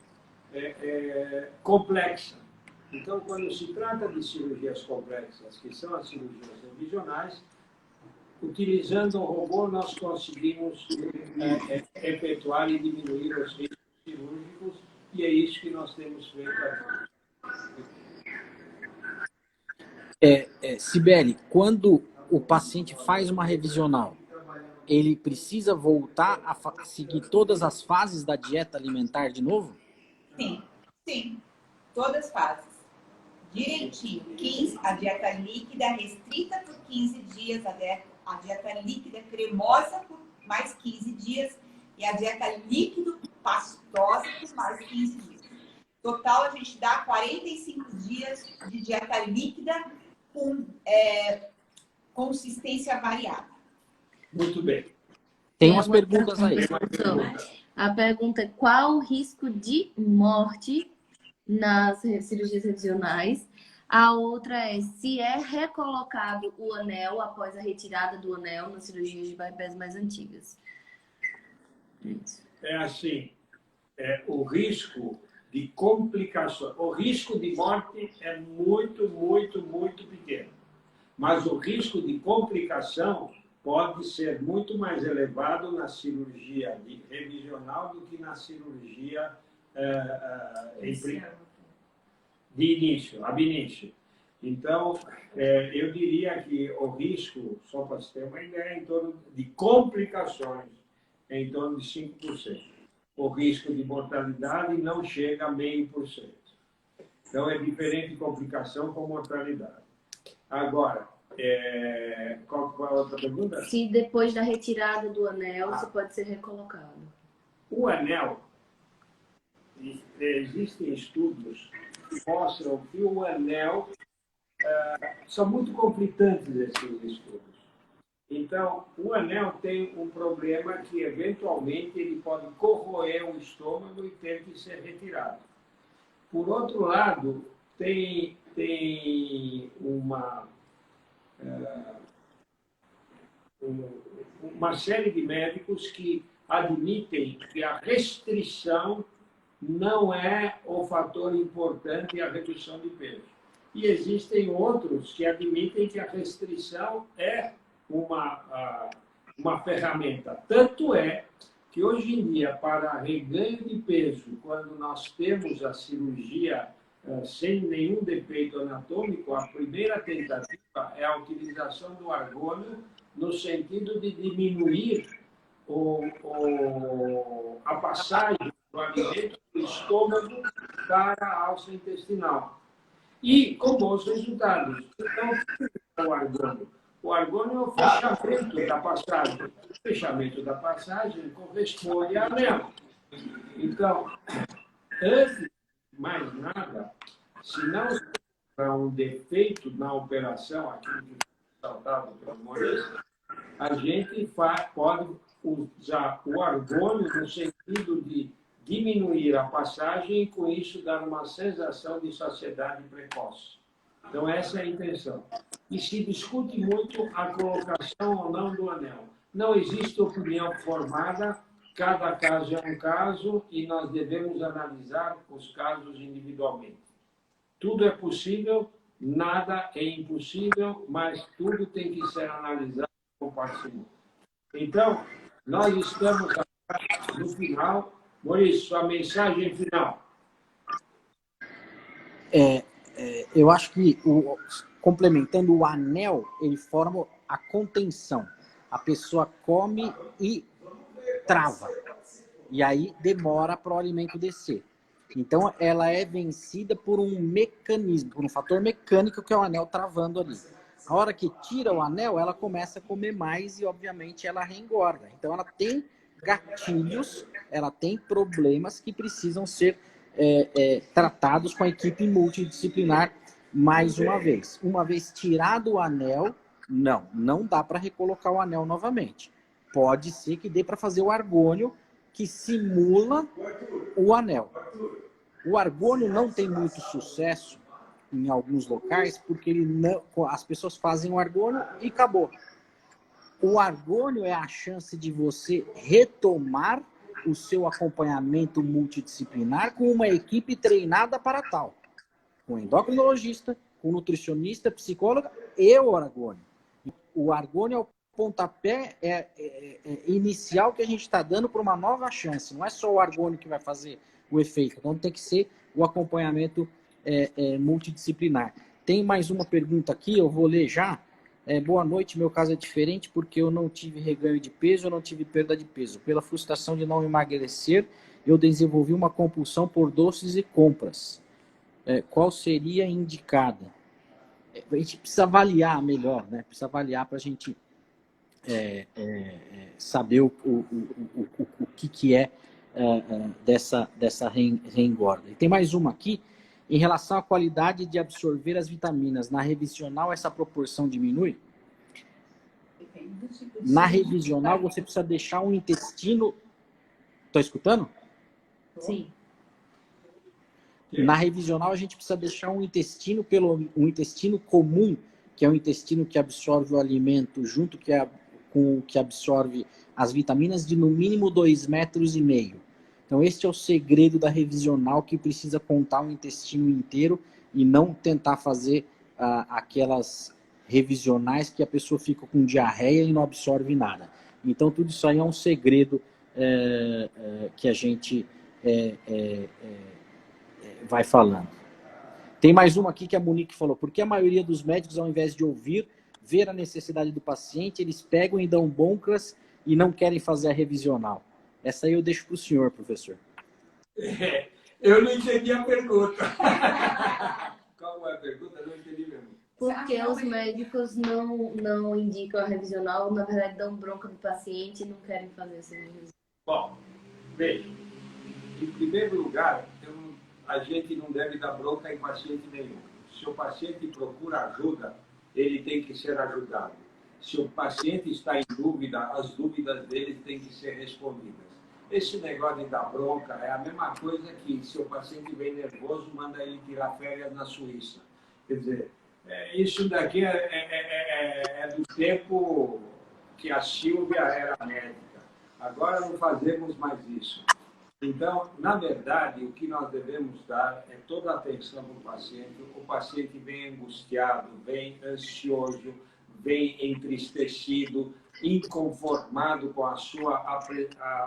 D: complexa. Então, quando se trata de cirurgias complexas, que são as cirurgias revisionais, utilizando o robô, nós conseguimos efetuar e diminuir os riscos cirúrgicos, e é isso que nós temos feito aqui.
B: Cibele, quando o paciente faz uma revisional, ele precisa voltar a seguir todas as fases da dieta alimentar de novo?
A: Sim. Todas as fases. Direitinho. A dieta líquida restrita por 15 dias, a dieta líquida cremosa por mais 15 dias e a dieta líquido pastosa por mais 15 dias. Total, a gente dá 45 dias de dieta líquida com consistência variável.
D: Muito bem.
B: Tem umas perguntas aí.
C: A pergunta é: qual o risco de morte nas cirurgias revisionais? A outra é se é recolocado o anel após a retirada do anel nas cirurgias de bypass mais antigas.
D: É assim, o risco de complicações, o risco de morte é muito, muito, muito pequeno. Mas o risco de complicação pode ser muito mais elevado na cirurgia revisional do que na cirurgia de início, ab início. Então, eu diria que o risco, só para você ter uma ideia, em torno de complicações, é em torno de 5%. O risco de mortalidade não chega a 0,5%. Então, é diferente de complicação com mortalidade. Agora, qual foi a outra pergunta?
C: Se depois da retirada do anel, se pode ser recolocado.
D: O anel, existem estudos que mostram que o anel, são muito conflitantes esses estudos. Então, o anel tem um problema que, eventualmente, ele pode corroer o estômago e ter que ser retirado. Por outro lado, tem uma série de médicos que admitem que a restrição não é o fator importante a redução de peso. E existem outros que admitem que a restrição é uma ferramenta. Tanto é que hoje em dia, para reganho de peso, quando nós temos a cirurgia sem nenhum defeito anatômico, a primeira tentativa é a utilização do argônio no sentido de diminuir a passagem do alimento do estômago para a alça intestinal. E com bons resultados. Então, o argônio? O argônio é o fechamento da passagem. O fechamento da passagem corresponde a anel. Então, antes de mais nada, se não há um defeito na operação, aquilo que foi saltado pelo Maurício, a gente pode usar o argônio no sentido de diminuir a passagem e, com isso, dar uma sensação de saciedade precoce. Então, essa é a intenção. E se discute muito a colocação ou não do anel. Não existe opinião formada, cada caso é um caso e nós devemos analisar os casos individualmente. Tudo é possível, nada é impossível, mas tudo tem que ser analisado com parcimônia. Então, nós estamos no final. Maurício, sua mensagem final.
B: Eu acho que, complementando o anel, ele forma a contenção. A pessoa come e trava. E aí demora para o alimento descer. Então, ela é vencida por um mecanismo, por um fator mecânico que é o anel travando ali. A hora que tira o anel, ela começa a comer mais e, obviamente, ela reengorda. Então, ela tem gatilhos, ela tem problemas que precisam ser tratados com a equipe multidisciplinar mais uma vez. Uma vez tirado o anel, não dá para recolocar o anel novamente. Pode ser que dê para fazer o argônio que simula o anel. O argônio não tem muito sucesso em alguns locais porque as pessoas fazem o argônio e acabou. O argônio é a chance de você retomar o seu acompanhamento multidisciplinar com uma equipe treinada para tal. Com endocrinologista, com nutricionista, psicóloga e o argônio. O argônio é o pontapé inicial que a gente está dando para uma nova chance. Não é só o argônio que vai fazer o efeito. Então tem que ser o acompanhamento multidisciplinar. Tem mais uma pergunta aqui, eu vou ler já. Boa noite, meu caso é diferente porque eu não tive reganho de peso, eu não tive perda de peso. Pela frustração de não emagrecer, eu desenvolvi uma compulsão por doces e compras. Qual seria indicada? A gente precisa avaliar melhor, né? Precisa avaliar para a gente saber o que é dessa reengorda. E tem mais uma aqui. Em relação à qualidade de absorver as vitaminas, na revisional essa proporção diminui? Na revisional você precisa deixar um intestino... Está escutando?
C: Sim.
B: Na revisional a gente precisa deixar um intestino comum, que é um intestino que absorve o alimento junto com o que absorve as vitaminas, de no mínimo 2,5 metros. Então, este é o segredo da revisional, que precisa contar o intestino inteiro e não tentar fazer aquelas revisionais que a pessoa fica com diarreia e não absorve nada. Então, tudo isso aí é um segredo que a gente vai falando. Tem mais uma aqui que a Monique falou. Por que a maioria dos médicos, ao invés de ouvir, ver a necessidade do paciente, eles pegam e dão boncas e não querem fazer a revisional? Essa aí eu deixo para o senhor, professor.
D: Eu não entendi a pergunta. Qual é a pergunta? Eu não entendi mesmo.
C: Porque os médicos não indicam a revisional, na verdade dão bronca do paciente e não querem fazer essa revisão.
D: Bom, veja. Em primeiro lugar, a gente não deve dar bronca em paciente nenhum. Se o paciente procura ajuda, ele tem que ser ajudado. Se o paciente está em dúvida, as dúvidas dele têm que ser respondidas. Esse negócio de dar bronca é a mesma coisa que, se o paciente vem nervoso, manda ele tirar férias na Suíça. Quer dizer, isso daqui é do tempo que a Silvia era médica. Agora não fazemos mais isso. Então, na verdade, o que nós devemos dar é toda a atenção para o paciente. O paciente vem angustiado, vem ansioso, vem entristecido, inconformado com a sua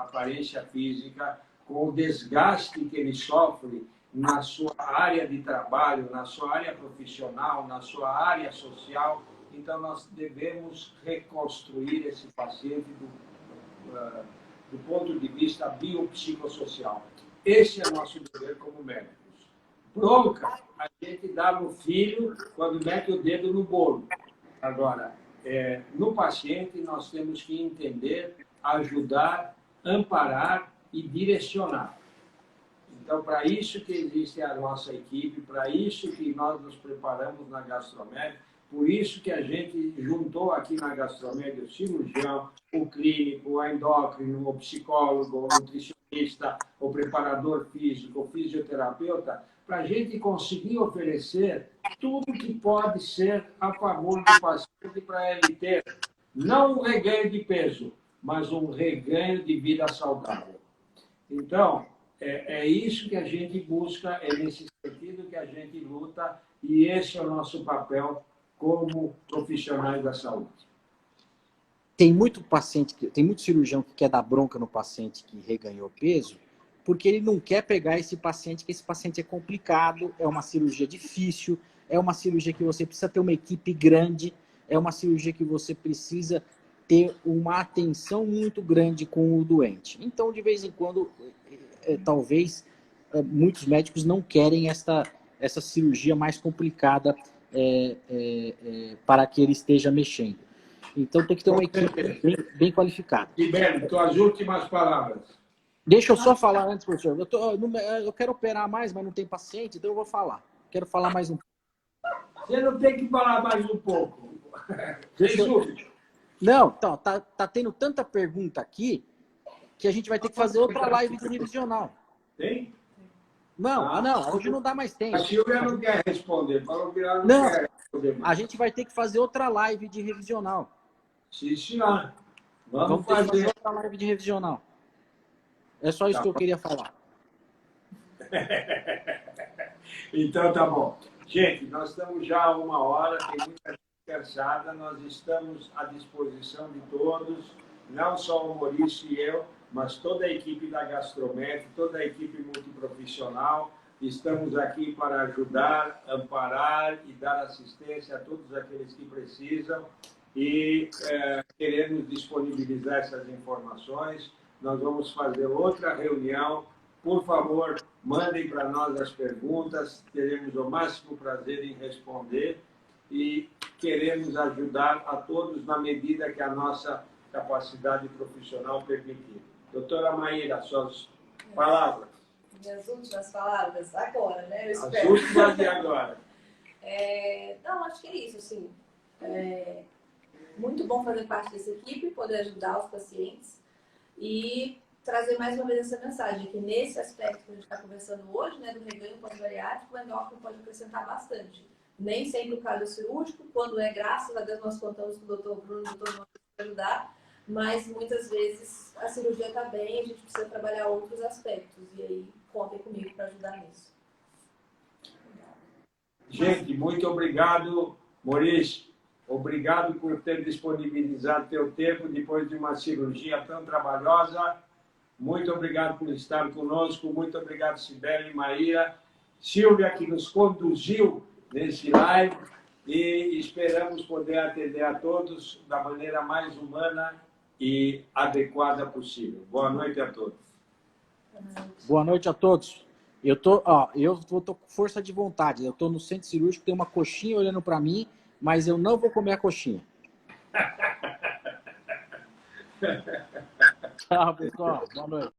D: aparência física, com o desgaste que ele sofre na sua área de trabalho, na sua área profissional, na sua área social. Então, nós devemos reconstruir esse paciente do ponto de vista biopsicossocial. Esse é o nosso dever como médicos. Bronca, a gente dá no filho quando mete o dedo no bolo. Agora, no paciente nós temos que entender, ajudar, amparar e direcionar. Então, para isso que existe a nossa equipe, para isso que nós nos preparamos na Gastromed, por isso que a gente juntou aqui na Gastromed o cirurgião, o clínico, o endócrino, o psicólogo, o nutricionista, o preparador físico, o fisioterapeuta, para a gente conseguir oferecer tudo que pode ser a favor do paciente para ele ter não um reganho de peso, mas um reganho de vida saudável. Então, é isso que a gente busca, é nesse sentido que a gente luta, e esse é o nosso papel como profissionais da saúde.
B: Tem muito paciente, tem muito cirurgião que quer dar bronca no paciente que reganhou peso, porque ele não quer pegar esse paciente, que esse paciente é complicado, é uma cirurgia difícil, é uma cirurgia que você precisa ter uma equipe grande, é uma cirurgia que você precisa ter uma atenção muito grande com o doente. Então, de vez em quando, talvez muitos médicos não querem essa cirurgia mais complicada para que ele esteja mexendo. Então, tem que ter uma equipe bem qualificada.
D: Tibério, tuas últimas palavras.
B: Deixa eu só falar antes, professor. Eu quero operar mais, mas não tem paciente, então eu vou falar. Quero falar mais um pouco.
D: Você não tem que falar mais um pouco. Resume.
B: Não, então, tá tendo tanta pergunta aqui que a gente vai ter que fazer outra live de revisional.
D: Tem?
B: Não, não, hoje não dá mais tempo.
D: A Silvia não quer responder. Falou que ela
B: Não,
D: quer responder mais.
B: a gente vai ter que fazer outra live de revisional.
D: Sim, senhor. Vamos
B: ter que fazer
D: fazer.
B: outra live de revisional. É só isso que eu queria falar.
D: Então, tá bom. Gente, nós estamos já há 1 hora, tem muita gente cansada, nós estamos à disposição de todos, não só o Maurício e eu, mas toda a equipe da Gastromed, toda a equipe multiprofissional. Estamos aqui para ajudar, amparar e dar assistência a todos aqueles que precisam e queremos disponibilizar essas informações. Nós vamos fazer outra reunião. Por favor, mandem para nós as perguntas, teremos o máximo prazer em responder e queremos ajudar a todos na medida que a nossa capacidade profissional permitir. Doutora Maíra, suas palavras.
E: Minhas últimas palavras, agora, né? Eu
D: As
E: espero.
D: últimas de agora.
E: Não, acho que é isso, assim. Muito bom fazer parte dessa equipe, poder ajudar os pacientes e trazer mais uma vez essa mensagem, que nesse aspecto que a gente está conversando hoje, né, do reganho pós-bariátrico, o endócrino pode acrescentar bastante. Nem sempre o caso é cirúrgico, quando graças a Deus nós contamos com o doutor Bruno e o doutor Maurício para ajudar, mas muitas vezes a cirurgia está bem, a gente precisa trabalhar outros aspectos, e aí contem comigo para ajudar nisso.
D: Gente, muito obrigado, Maurício. Obrigado por ter disponibilizado teu tempo depois de uma cirurgia tão trabalhosa. Muito obrigado por estar conosco. Muito obrigado, Sibeli e Maíra. Silvia, que nos conduziu nesse live. E esperamos poder atender a todos da maneira mais humana e adequada possível. Boa noite a todos.
B: Boa noite a todos. Eu tô com força de vontade. Eu tô no centro cirúrgico, tem uma coxinha olhando para mim, mas eu não vou comer a coxinha. Tchau, pessoal. Boa noite.